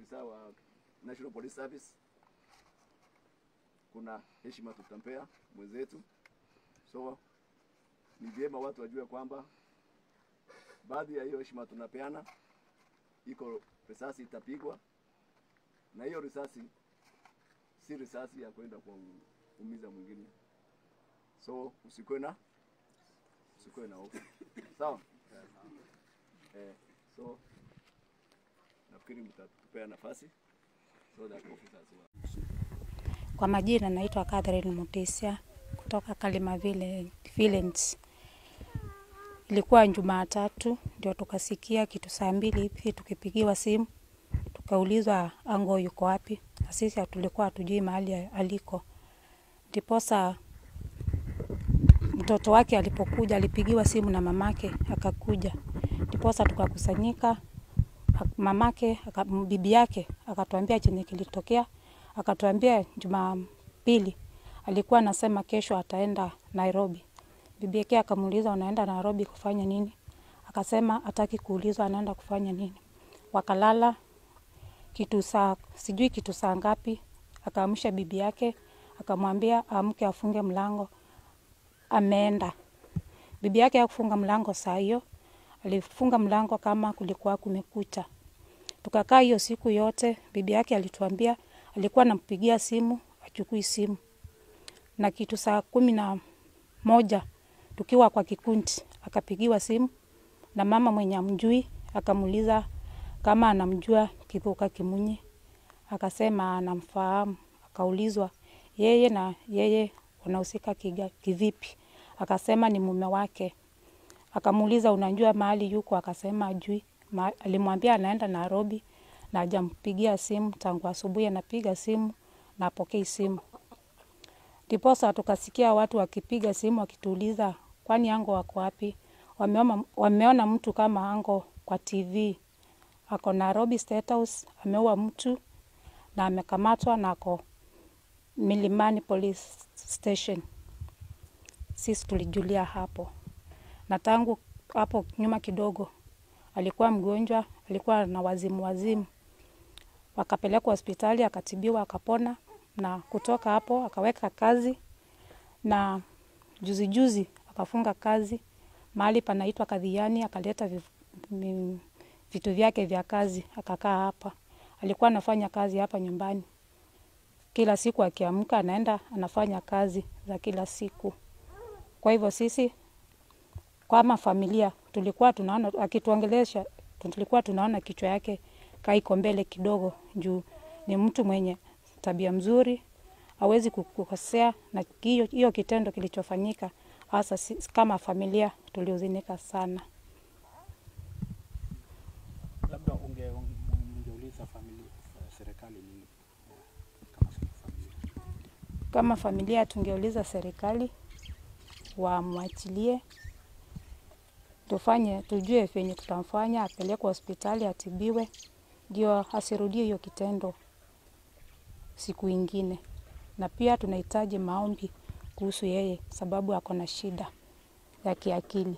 ofisa wa National Police Service, kuna heshima tutampea mwenzetu. So ni vyema watu wajue kwamba baadhi ya hiyo heshima tunapeana, iko risasi itapigwa, na hiyo risasi si risasi ya kwenda kuumiza mwingine. So usikuwe na hofu. Sawa? So nafikiri mtatupea nafasi so that officers. Kwa majina naitwa Catherine Mutisia kutoka Kalima Village. Ilikuwa Jumatatu ndio tukasikia kitu saa 2 hivi tukipigiwa simu, tukaulizwa Ango yuko wapi. Sisi tulikuwa hatujui mahali aliko. Ndiposa mtoto wake alipokuja alipigiwa simu na mamake akakuja. Ndiposa tukakusanyika, mamake bibi yake akatuambia chenye kilitokea. Akatuambia Jumapili alikuwa anasema kesho ataenda Nairobi. Bibi yake akamuuliza unaenda Nairobi kufanya nini? Akasema hataki kuulizwa anaenda kufanya nini. Wakalala sijui kitu saa ngapi, akaamsha bibi yake akamwambia amke afunge mlango, ameenda. Bibi yake hakufunga mlango saa hiyo, alifunga mlango kama kulikuwa kumekucha. Tukakaa hiyo siku yote, bibi yake alituambia alikuwa anampigia simu, achukui simu. Na kitu saa 11 tukiwa kwa kikundi, akapigiwa simu na mama mwenye amjui, akamuuliza kama anamjua Kithuka Kimunyi. Akasema anamfahamu. Akaulizwa yeye wanahusika kivipi? Akasema ni mume wake. Akamuuliza unajua mahali yuko? Akasema ajui. Alimwambia anaenda Nairobi na hajampigia simu tangu asubuhi, anapiga simu na apokei simu. Ndiposa tukasikia watu wakipiga simu wakituuliza kwani Ango wako wapi? Wameona mtu kama Ango kwa TV. Ako Nairobi State House, ameua mtu na amekamatwa na ako Milimani Police Station. Sisi tulijulia hapo. Na tangu hapo nyuma kidogo alikuwa mgonjwa, alikuwa na wazimu. Wakapelekwa hospitali, akatibiwa, akapona, na kutoka hapo akaweka kazi, na juzi akafunga kazi mahali panaitwa Kadhiani, akaleta vitu vyake vya kazi akakaa hapa. Alikuwa anafanya kazi hapa nyumbani. Kila siku akiamka anaenda anafanya kazi za kila siku. Kwa hivyo sisi kama familia tulikuwa tunaona akituongelesha, tulikuwa tunaona kichwa yake kaiko mbele kidogo juu ni mtu mwenye tabia mzuri, hawezi kukosea, na hiyo kitendo kilichofanyika hasa kama familia tulihuzunika sana. Labda ungeuliza serikali nini kama familia? Kama familia tungeuliza serikali wamwachilie, tujue venye tutamfanya, apelekwe hospitali atibiwe ndio asirudie hiyo kitendo siku ingine. Na pia tunahitaji maombi kuhusu yeye sababu ako na shida ya kiakili.